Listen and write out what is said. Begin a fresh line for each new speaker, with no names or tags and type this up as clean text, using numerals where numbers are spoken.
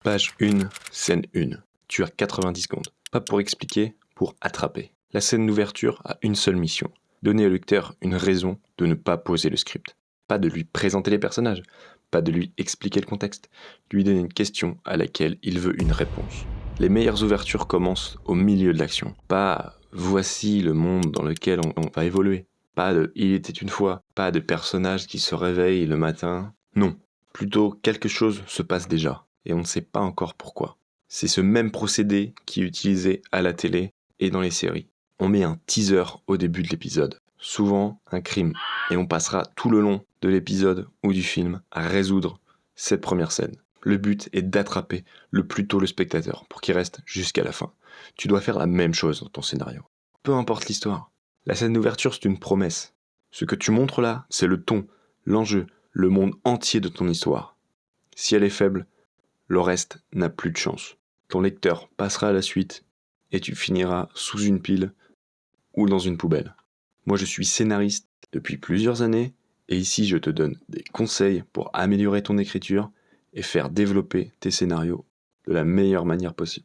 Page 1, scène 1. Tu as 90 secondes. Pas pour expliquer, pour attraper. La scène d'ouverture a une seule mission. Donner au lecteur une raison de ne pas poser le script. Pas de lui présenter les personnages, pas de lui expliquer le contexte. Lui donner une question à laquelle il veut une réponse. Les meilleures ouvertures commencent au milieu de l'action. Pas « voici le monde dans lequel on va évoluer ». Pas de « il était une fois ». Pas de personnages qui se réveillent le matin. Non. Plutôt quelque chose se passe déjà. Et on ne sait pas encore pourquoi. C'est ce même procédé qui est utilisé à la télé et dans les séries. On met un teaser au début de l'épisode, souvent un crime, et on passera tout le long de l'épisode ou du film à résoudre cette première scène. Le but est d'attraper le plus tôt le spectateur pour qu'il reste jusqu'à la fin. Tu dois faire la même chose dans ton scénario. Peu importe l'histoire. La scène d'ouverture, c'est une promesse. Ce que tu montres là, c'est le ton, l'enjeu, le monde entier de ton histoire. Si elle est faible, le reste n'a plus de chance. Ton lecteur passera à la suite et tu finiras sous une pile ou dans une poubelle. Moi, je suis scénariste depuis plusieurs années et ici, je te donne des conseils pour améliorer ton écriture et faire développer tes scénarios de la meilleure manière possible.